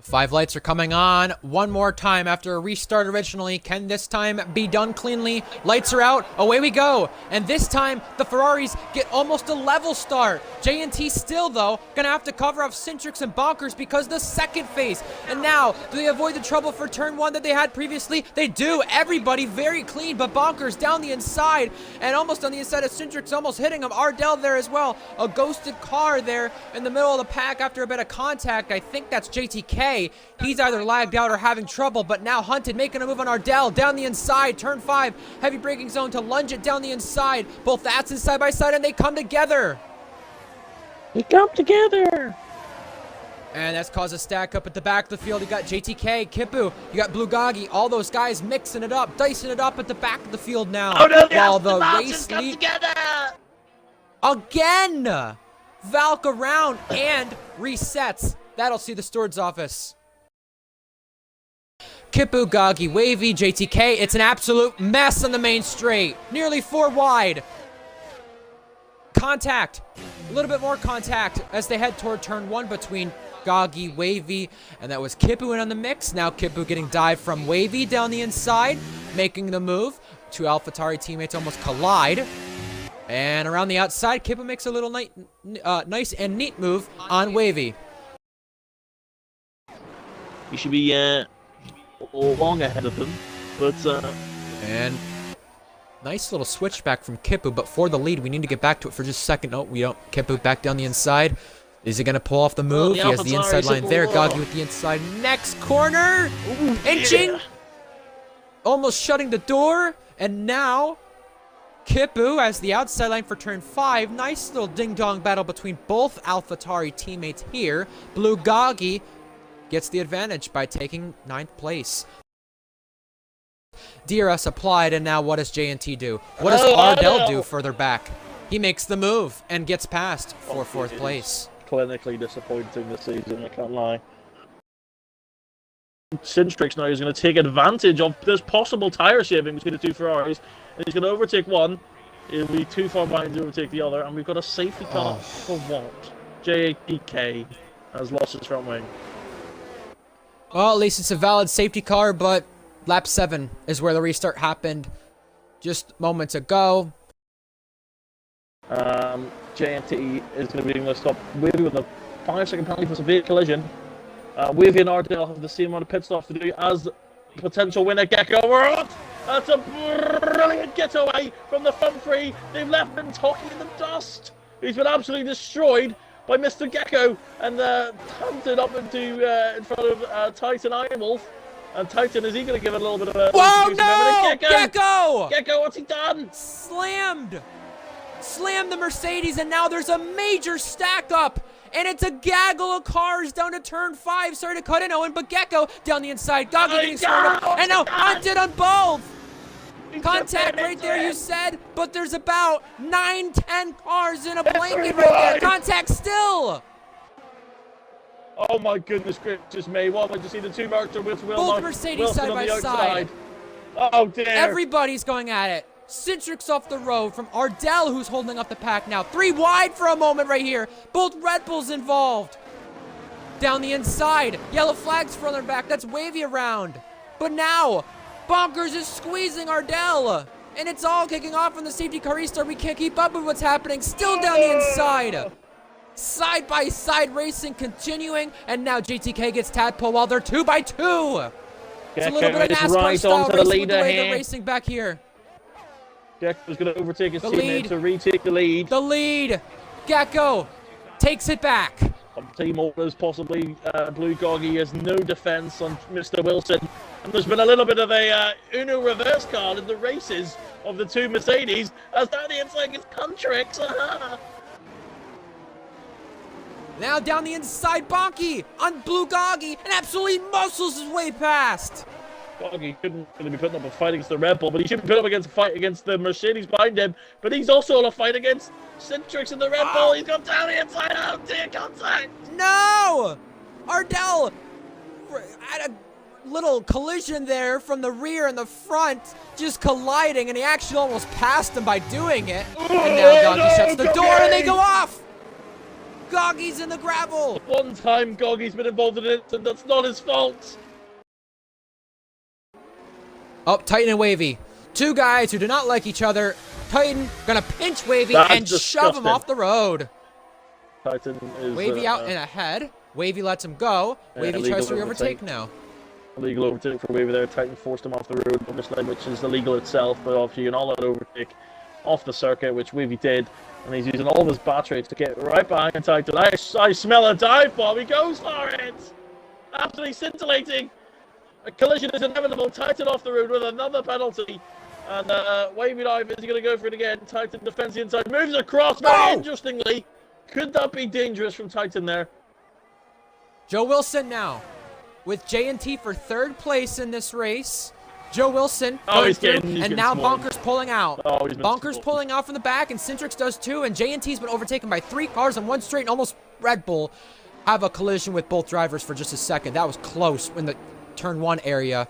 5 lights are coming on one more time after a restart originally. Can this time be done cleanly? Lights are out, away we go. And this time, the Ferraris get almost a level start. J&T still, though, gonna have to cover off Cintrix and Bonkers because the second phase. And now, do they avoid the trouble for turn 1 that they had previously? They do. Everybody very clean, but Bonkers down the inside and almost on the inside of Cintrix, almost hitting him. R12 there as well. A ghosted car there in the middle of the pack after a bit of contact. I think that's JTK. He's either lagged out or having trouble, but now Hunted making a move on Ardell down the inside. Turn 5, heavy braking zone to lunge it down the inside. Both that's in side by side, and they come together. They come together. And that's caused a stack up at the back of the field. You got JTK, Kipu, you got Blugagi, all those guys mixing it up, dicing it up at the back of the field now. Oh no, while the race come together again. Valk around and resets. That'll see the steward's office. Kipu, Gagi, Wavy, JTK. It's an absolute mess on the main straight. Nearly 4 wide. Contact. A little bit more contact as they head toward turn 1 between Gagi, Wavy, and that was Kipu in on the mix. Now Kipu getting dived from Wavy down the inside, making the move. 2 AlphaTauri teammates almost collide. And around the outside, Kipu makes a little nice and neat move on Wavy. You should be long ahead of them, but and nice little switchback from Kipu, but for the lead, we need to get back to it for just a second. No, we don't. Kipu back down the inside. Is he gonna pull off the move? He has the inside line there. Gagi with the inside. Next corner, inching, almost shutting the door, and now Kipu has the outside line for turn 5. Nice little ding-dong battle between both AlphaTauri teammates here. Blue Gagi gets the advantage by taking 9th place. DRS applied, and now what does J&T do? What does Ardell do further back? He makes the move and gets past for 4th place. Clinically disappointing this season, I can't lie. Cintrix now is going to take advantage of this possible tyre shaving between the 2 Ferraris. And he's going to overtake one. He'll be too far behind to overtake the other. And we've got a safety car for what? JTK has lost his front wing. Well, at least it's a valid safety car, but lap 7 is where the restart happened just moments ago. JNT is going to be able to stop Wavy with a 5-second penalty for severe collision. Wavy and Ardell have the same amount of pit stops to do as potential winner Gecko. That's a brilliant getaway from the front 3. They've left him talking in the dust. He's been absolutely destroyed by Mr. Gecko and hunted up into in front of Titan Ironwolf. And Titan, is he going to give it a little bit of a... Whoa, no! Gecko! Gecko, what's he done? Slammed the Mercedes, and now there's a major stack up. And it's a gaggle of cars down to turn 5. Sorry to cut in, Eoin, but Gecko down the inside. Gagi getting squared up, and now hunted on both. Contact right there, you said, but there's about 9-10 cars in a blanket right there. Contact still. Oh my goodness gracious me. What would you see the 2 Mercer with Will? Both Mercedes side by side. Oh dear. Everybody's going at it. Cintrix off the road from Ardell, who's holding up the pack now. 3 wide for a moment right here. Both Red Bulls involved. Down the inside. Yellow flags further back. That's Wavy around. But now, Bonkers is squeezing Ardell. And it's all kicking off on the safety car restart. We can't keep up with what's happening. Still down the inside. Side by side racing continuing. And now JTK gets tadpole while they're 2 by 2. It's a little bit of NASCAR style racing with the way they're racing back here. Gecko's going to overtake his teammate to retake the lead. The lead. Gecko takes it back. On team orders, possibly Blue Goggy has no defense on Mr. Wilson. And there's been a little bit of a Uno reverse card in the races of the 2 Mercedes. As down the inside gets Contrix. Now down the inside, Bonky on Blue Goggy and absolutely muscles his way past. Goggy shouldn't really be putting up a fight against the Red Bull, but he should be putting up against a fight against the Mercedes behind him. But he's also in a fight against Cintrix and the Red Bull. He's gone down the inside. Oh dear, contact! No! Ardell had a little collision there from the rear and the front, just colliding, and he actually almost passed him by doing it. And now Goggy shuts the door and they go off! Goggy's in the gravel. One time Goggy's been involved in it, and that's not his fault. Oh, Titan and Wavy. Two guys who do not like each other. Titan gonna pinch Wavy and shove him off the road. Titan is... Wavy out and ahead. Wavy lets him go. Wavy tries to overtake now. Illegal overtake for Wavy there. Titan forced him off the road, which is illegal itself, but obviously an all-out overtake off the circuit, which Wavy did, and he's using all of his batteries to get right behind Titan. I smell a dive bomb. He goes for it. Absolutely scintillating. A collision is inevitable. Titan off the road with another penalty, and Wavy dive is going to go for it again. Titan defends the inside, moves across. Very interestingly, could that be dangerous from Titan there? Joe Wilson now with J&T for third place in this race. Joe Wilson going through, and now Bonker's pulling out. Bonker's pulling out from the back, and Cintrix does too, and J&T's been overtaken by 3 cars on one straight, and almost Red Bull have a collision with both drivers for just a second. That was close in the turn 1 area.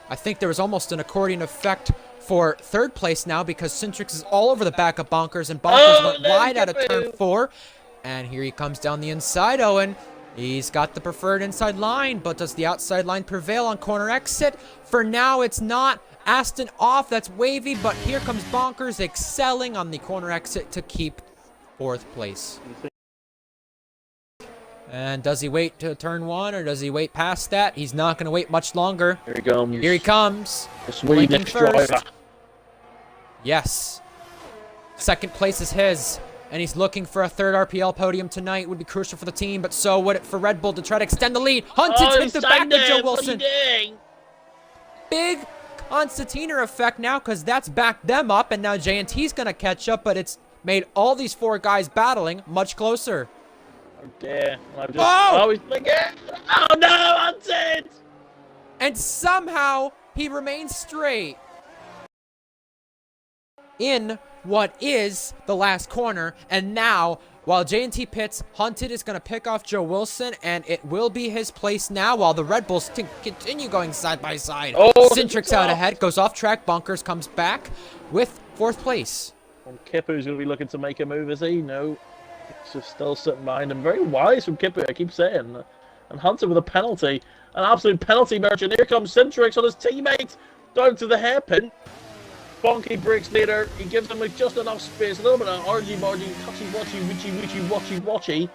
I think there was almost an accordion effect for third place now, because Cintrix is all over the back of Bonkers, and Bonkers went wide out of turn 4. And here he comes down the inside, Eoin. He's got the preferred inside line, but does the outside line prevail on corner exit? For now, it's not. Aston off, that's Wavy, but here comes Bonkers excelling on the corner exit to keep 4th place. And does he wait to turn 1, or does he wait past that? He's not going to wait much longer. Here he comes. Here he comes. Blinking first. Yes. 2nd place is his. And he's looking for a 3rd RPL podium tonight. Would be crucial for the team, but so would it for Red Bull to try to extend the lead. Hunted hits the back of Joe Wilson. Big Constantina effect now, because that's backed them up, and now J&T's going to catch up, but it's made all these 4 guys battling much closer. Oh, dear. He's blinking. Oh, no, Hunted! And somehow he remains straight in what is the last corner, and now while J&T pits, Hunted is going to pick off Joe Wilson, and it will be his place now while the Red Bulls continue going side by side. Cintrix out ahead, goes off track, Bonkers comes back with 4th place. And Kipu's going to be looking to make a move, is he? No. He's just still sitting behind him. Very wise from Kipu, I keep saying. And Hunted with a penalty. An absolute penalty merchant. Here comes Cintrix on his teammate down to the hairpin. Bonky breaks later. He gives him just enough space. A little bit of argy-bargy, touchy-watchy, witchy-watchy.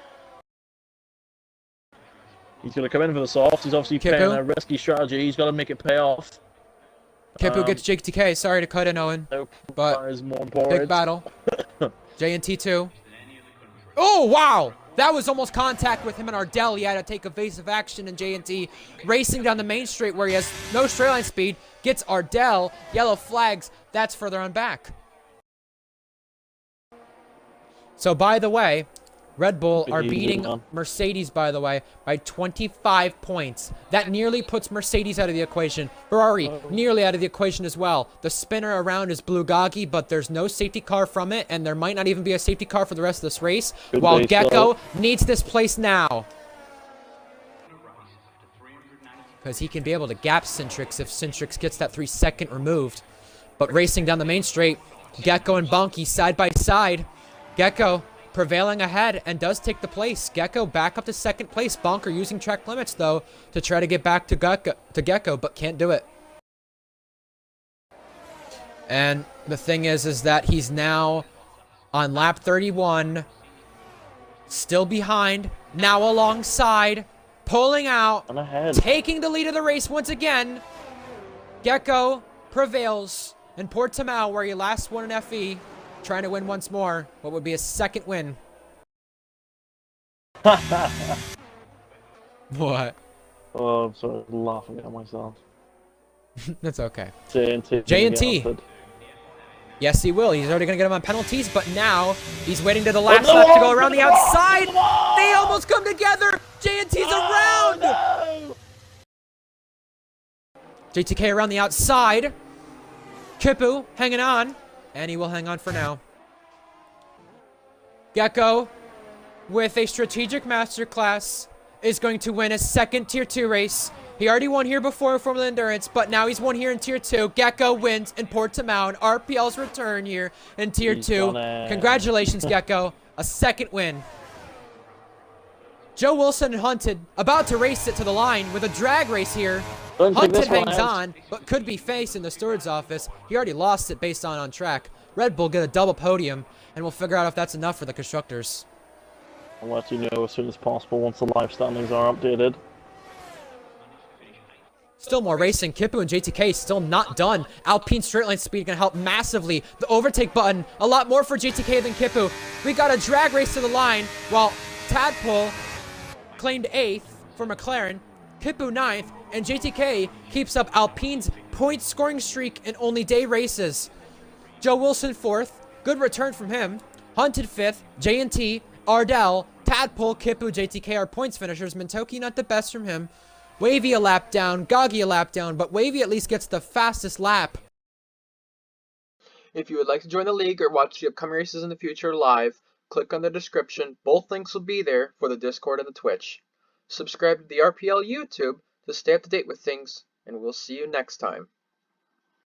He's going to come in for the soft. He's obviously playing a risky strategy. He's got to make it pay off. Kipu gets JTK. Sorry to cut in, Eoin. Nope. But that is more important. Big battle. J&T 2. Oh, wow! That was almost contact with him and Ardell. He had to take evasive action, and J&T racing down the main straight where he has no straight line speed. Gets Ardell. Yellow flags. That's further on back. So, by the way, Red Bull are beating Mercedes, by the way, by 25 points. That nearly puts Mercedes out of the equation. Ferrari nearly out of the equation as well. The spinner around is Blue Goggy, but there's no safety car from it, and there might not even be a safety car for the rest of this race, while Gecko needs this place now. Because he can be able to gap Cintrix if Cintrix gets that 3-second removed. But racing down the main straight, Gecko and Bonky side by side. Gecko prevailing ahead and does take the place. Gecko back up to 2nd place. Bonker using track limits, though, to try to get back to Gecko, but can't do it. And the thing is that he's now on lap 31, still behind, now alongside, pulling out, taking the lead of the race once again. Gecko prevails in Portimao, where he last won an FE, trying to win once more. What would be a 2nd win? What? Oh, I'm sorry, I'm laughing at myself. That's okay. J&T. Yes, he will. He's already going to get him on penalties, but now he's waiting to the last lap to go around the outside. They almost come together. J&T's around. No! JTK around the outside. Kipu hanging on, and he will hang on for now. Gecko, with a strategic masterclass, is going to win a 2nd Tier 2 race. He already won here before in Formula Endurance, but now he's won here in Tier 2. Gecko wins in Portimao, and RPL's return here in Tier 2. Congratulations, Gecko. A second win. Joe Wilson and Hunted about to race it to the line with a drag race here. Don't think Hunted this one hangs ends. on, but could be faced in the steward's office. He already lost it based on track. Red Bull get a double podium, and we'll figure out if that's enough for the constructors. I'll let you know as soon as possible once the live standings are updated. Still more racing. Kipu and JTK still not done. Alpine straight line speed gonna help massively. The overtake button, a lot more for JTK than Kipu. We got a drag race to the line, while Tadpole claimed 8th for McLaren, Kipu 9th, and JTK keeps up Alpine's point scoring streak in only day races. Joe Wilson 4th, good return from him. Hunted 5th, J&T, Ardell, Tadpole, Kipu, JTK are points finishers. Mintoki not the best from him. Wavy a lap down, Goggy a lap down, but Wavy at least gets the fastest lap. If you would like to join the league or watch the upcoming races in the future live, click on the description. Both links will be there for the Discord and the Twitch. Subscribe to the RPL YouTube to stay up to date with things, and we'll see you next time.